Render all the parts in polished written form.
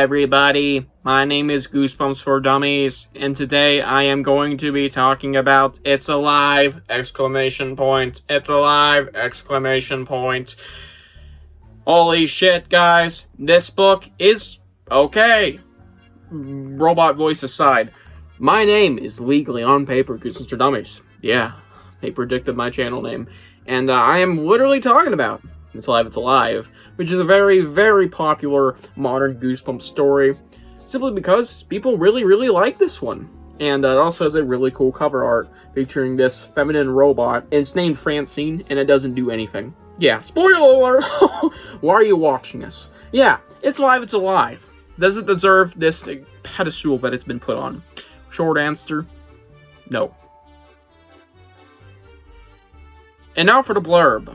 everybody, my name is Goosebumps for Dummies, and today I am going to be talking about It's Alive! Exclamation point. It's alive! Exclamation point. Holy shit, guys, this book is okay. Robot voice aside, my name is legally on paper Goosebumps for Dummies. Yeah, they predicted my channel name, and I am literally talking about It's Alive! It's Alive! Which is a very, very popular modern Goosebumps story, simply because people really like this one. And it also has a really cool cover art featuring this feminine robot, and it's named Francine, and it doesn't do anything. Yeah, spoiler alert! Why are you watching this? Yeah, It's Alive! It's Alive! Does it deserve this pedestal that it's been put on? Short answer, no. And now for the blurb.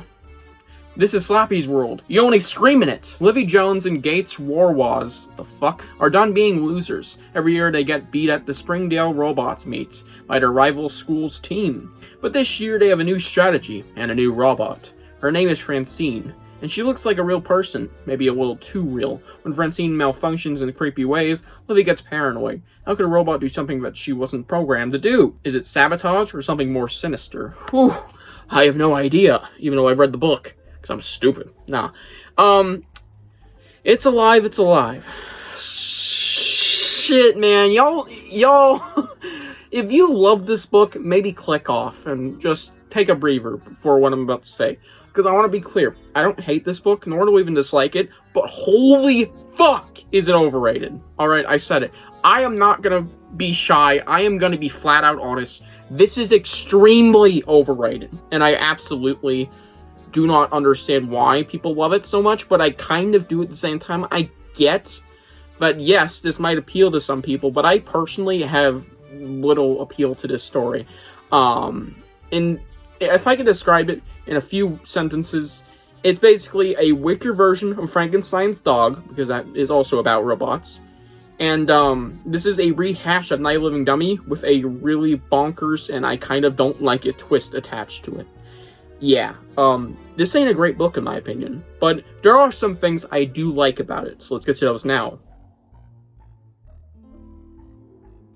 This is Slappy's world. You only scream in it. Livy Jones and Gates Warwaz, the fuck, are done being losers. Every year they get beat at the Springdale Robots meets by their rival school's team. But this year they have a new strategy and a new robot. Her name is Francine, and she looks like a real person, maybe a little too real. When Francine malfunctions in creepy ways, Livy gets paranoid. How could a robot do something that she wasn't programmed to do? Is it sabotage or something more sinister? Whew, I have no idea, even though I've read the book. Because I'm stupid. Nah. It's Alive! It's Alive! Shit, man. Y'all, if you love this book, maybe click off and just take a breather for what I'm about to say. Because I want to be clear, I don't hate this book, nor do I even dislike it, but holy fuck is it overrated. Alright, I said it. I am not gonna be shy, I am gonna be flat out honest. This is extremely overrated, and I absolutely do not understand why people love it so much, but I kind of do at the same time. I get that, yes, this might appeal to some people, but I personally have little appeal to this story. And if I could describe it in a few sentences, it's basically a wicker version of Frankenstein's dog, because that is also about robots. And this is a rehash of Night of the Living Dummy with a really bonkers, and I kind of don't like it, twist attached to it. Yeah, this ain't a great book in my opinion, but there are some things I do like about it, so let's get to those now.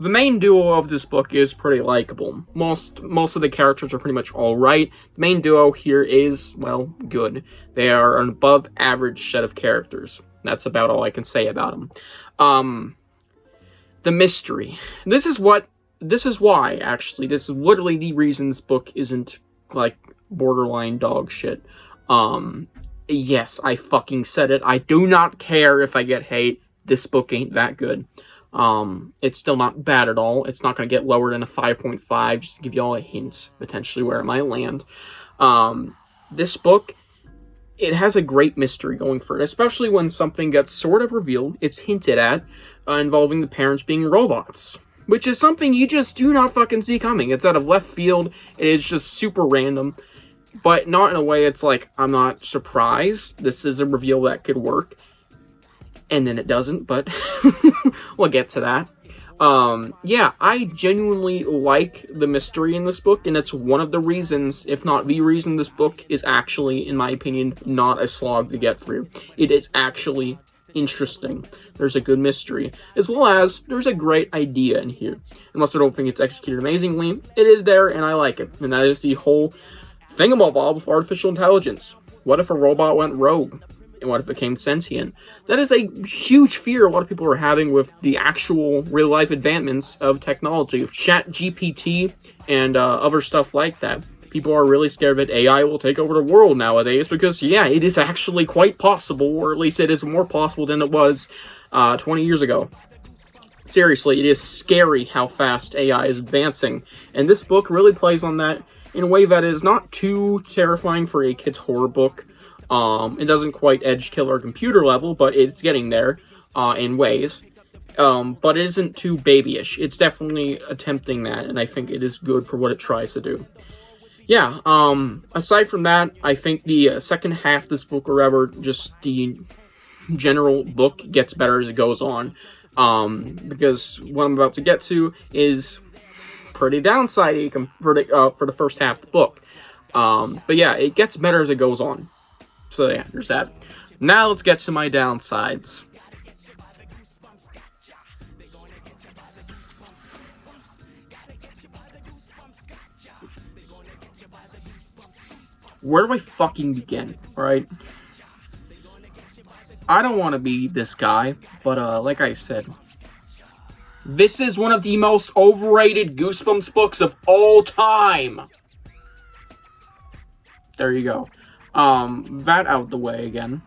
The main duo of this book is pretty likable. Most of the characters are pretty much alright. The main duo here is, well, good. They are an above average set of characters. That's about all I can say about them. The mystery. This is why, actually. This is literally the reason this book isn't, like, borderline dog shit. Yes, I fucking said it. I do not care if I get hate. This book ain't that good. It's still not bad at all. It's not gonna get lower than a 5.5, just to give you all a hint, potentially, where it might land. This book, it has a great mystery going for it, especially when something gets sort of revealed, it's hinted at, involving the parents being robots. Which is something you just do not fucking see coming. It's out of left field, it is just super random. But not in a way it's like, I'm not surprised. This is a reveal that could work. And then it doesn't, but we'll get to that. Yeah, I genuinely like the mystery in this book, and it's one of the reasons, if not the reason, this book is actually, in my opinion, not a slog to get through. It is actually interesting. There's a good mystery, as well as there's a great idea in here. Unless I don't think it's executed amazingly, it is there, and I like it. And that is the whole thingamabob with artificial intelligence. What if a robot went rogue? And what if it became sentient? That is a huge fear a lot of people are having with the actual real-life advancements of technology, of ChatGPT and other stuff like that. People are really scared that AI will take over the world nowadays because, yeah, it is actually quite possible, or at least it is more possible than it was 20 years ago. Seriously, it is scary how fast AI is advancing, and this book really plays on that in a way that is not too terrifying for a kid's horror book. It doesn't quite edge killer computer level, but it's getting there in ways. But it isn't too babyish. It's definitely attempting that, and I think it is good for what it tries to do. Yeah, aside from that, I think the second half of this book, or ever, just the general book, gets better as it goes on. Because what I'm about to get to is pretty downsidey for the first half of the book. But yeah, it gets better as it goes on. So yeah, there's that. Now let's get to my downsides. where do I fucking begin, right? I don't want to be this guy, but like I said, this is one of the most overrated Goosebumps books of all time. There you go. That out the way again.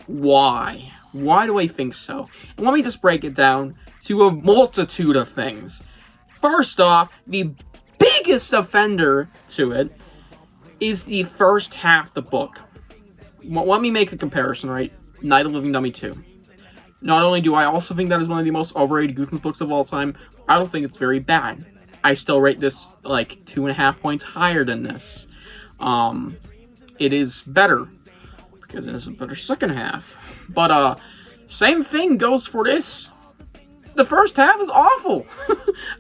Why? Why do I think so? And let me just break it down to a multitude of things. First off, the biggest offender to it is the first half of the book. Let me make a comparison, right? Night of the Living Dummy 2. Not only do I also think that is one of the most overrated Goosebumps books of all time, I don't think it's very bad. I still rate this like 2.5 points higher than this. It is better because it has a better second half. But same thing goes for this. The first half is awful.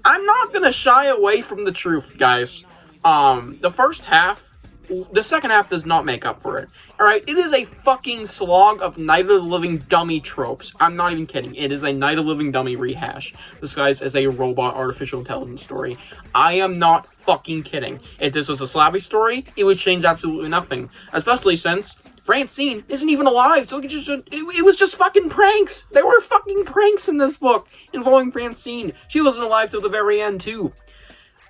I'm not gonna shy away from the truth, guys. The first half, the second half does not make up for it. Alright, it is a fucking slog of Night of the Living Dummy tropes. I'm not even kidding. It is a Night of the Living Dummy rehash, disguised as a robot artificial intelligence story. I am not fucking kidding. If this was a Slappy story, it would change absolutely nothing. Especially since Francine isn't even alive, so it was just fucking pranks. There were fucking pranks in this book involving Francine. She wasn't alive till the very end, too.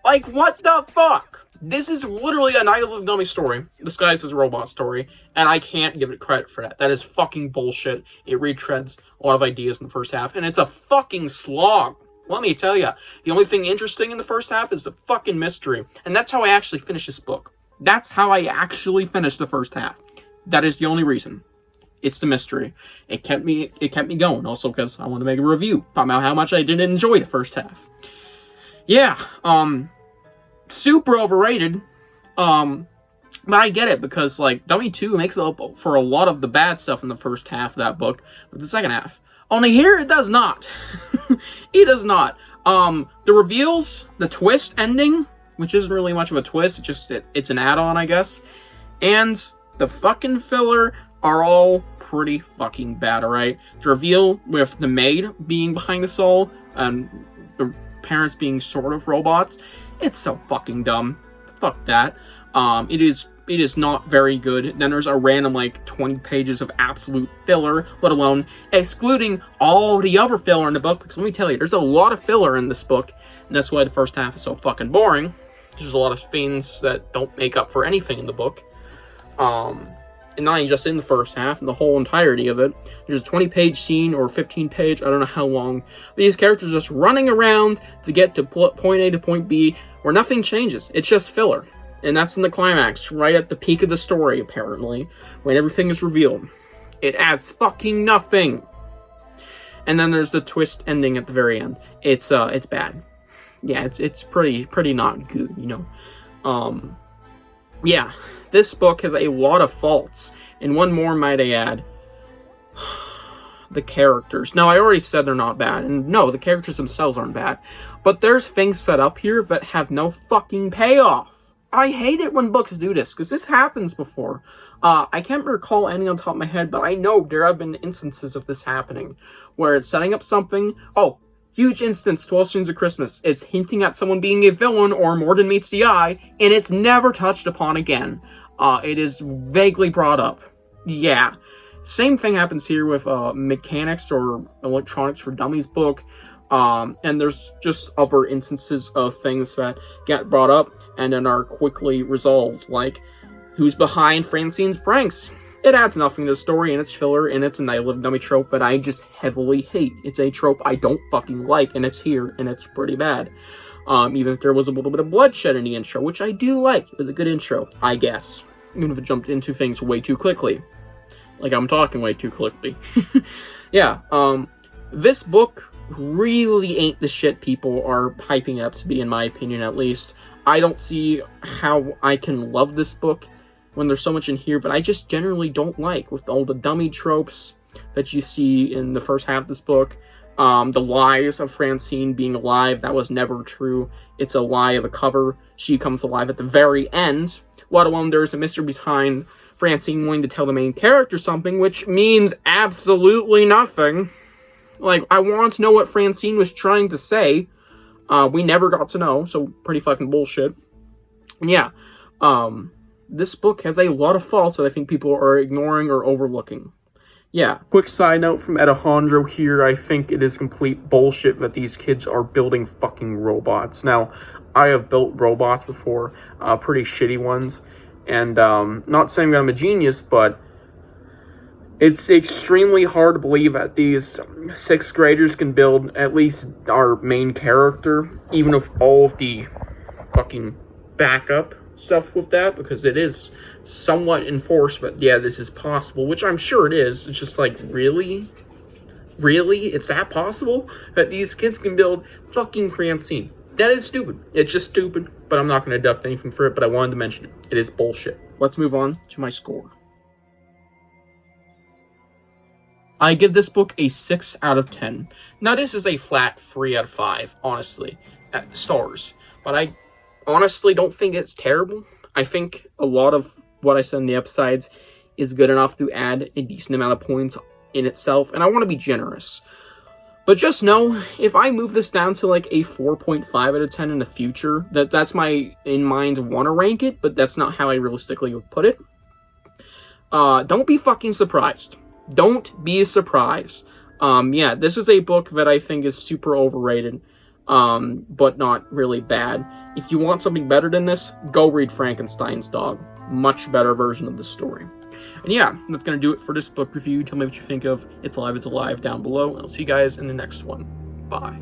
Like, what the fuck? This is literally a Night of the Living Dummy story, disguised as a robot story, and I can't give it credit for that. That is fucking bullshit. It retreads a lot of ideas in the first half, and it's a fucking slog. Let me tell you, the only thing interesting in the first half is the fucking mystery, and that's how I actually finished this book. That's how I actually finished the first half. That is the only reason. It's the mystery. It kept me going, also because I want to make a review about how much I didn't enjoy the first half. Yeah, super overrated, but I get it, because, like, Dummy 2 makes up for a lot of the bad stuff in the first half of that book, but the second half. Only here, it does not. It does not. The reveals, the twist ending, which isn't really much of a twist, it's an add-on, I guess, and the fucking filler are all pretty fucking bad, alright? The reveal with the maid being behind this all, and the parents being sort of robots, it's so fucking dumb. Fuck that. It is not very good. Then there's a random, like, 20 pages of absolute filler, let alone excluding all the other filler in the book, because let me tell you, there's a lot of filler in this book, and that's why the first half is so fucking boring. There's a lot of things that don't make up for anything in the book. And not even just in the first half, in the whole entirety of it. There's a 20-page scene, or 15-page, I don't know how long. These characters just running around to get to point A to point B, where nothing changes. It's just filler. And that's in the climax, right at the peak of the story, apparently, when everything is revealed. It adds fucking nothing. And then there's the twist ending at the very end. It's bad. Yeah, it's pretty not good, you know. Yeah, this book has a lot of faults, and one more might I add. The characters. Now, I already said they're not bad, and no, the characters themselves aren't bad, but there's things set up here that have no fucking payoff. I hate it when books do this, because this happens before. I can't recall any on top of my head, but I know there have been instances of this happening, where it's setting up something. Oh, huge instance, 12 Streams of Christmas. It's hinting at someone being a villain or more than meets the eye, and it's never touched upon again. It is vaguely brought up. Yeah. Same thing happens here with Mechanics or Electronics for Dummies book. And there's just other instances of things that get brought up and then are quickly resolved, like who's behind Francine's pranks. It adds nothing to the story, and it's filler, and it's a Night of the Living Dummy trope that I just heavily hate. It's a trope I don't fucking like, and it's here, and it's pretty bad. Even if there was a little bit of bloodshed in the intro, which I do like. It was a good intro, I guess. Even if it jumped into things way too quickly. Like I'm talking way too quickly. Yeah, this book really ain't the shit people are hyping it up to be, in my opinion, at least. I don't see how I can love this book when there's so much in here that I just generally don't like, with all the dummy tropes that you see in the first half of this book. The lies of Francine being alive, that was never true. It's a lie of a cover. She comes alive at the very end. Let alone there's a mystery behind Francine wanting to tell the main character something, which means absolutely nothing. Like, I want to know what Francine was trying to say. We never got to know, so pretty fucking bullshit. And yeah, this book has a lot of faults that I think people are ignoring or overlooking. Yeah. Quick side note from Alejandro here, I think it is complete bullshit that these kids are building fucking robots. Now, I have built robots before, pretty shitty ones, and not saying that I'm a genius, but it's extremely hard to believe that these 6th graders can build at least our main character, even with all of the fucking backup stuff with that, because it is somewhat enforced, but yeah, this is possible, which I'm sure it is. It's just like, really? Really? It's that possible? That these kids can build fucking Francine? That is stupid. It's just stupid, but I'm not going to deduct anything for it, but I wanted to mention it. It is bullshit. Let's move on to my score. I give this book a 6 out of 10. Now, this is a flat 3 out of 5, honestly, at stars. But I honestly don't think it's terrible. I think a lot of what I said in the upsides is good enough to add a decent amount of points in itself, and I want to be generous. But just know, if I move this down to like a 4.5 out of 10 in the future, that's my in mind want to rank it, but that's not how I realistically would put it. Don't be fucking surprised. Don't be surprised. Yeah, this is a book that I think is super overrated, but not really bad. If you want something better than this, go read Frankenstein's Dog. Much better version of the story. And yeah, that's going to do it for this book review. Tell me what you think of It's Alive, It's Alive down below, and I'll see you guys in the next one. Bye.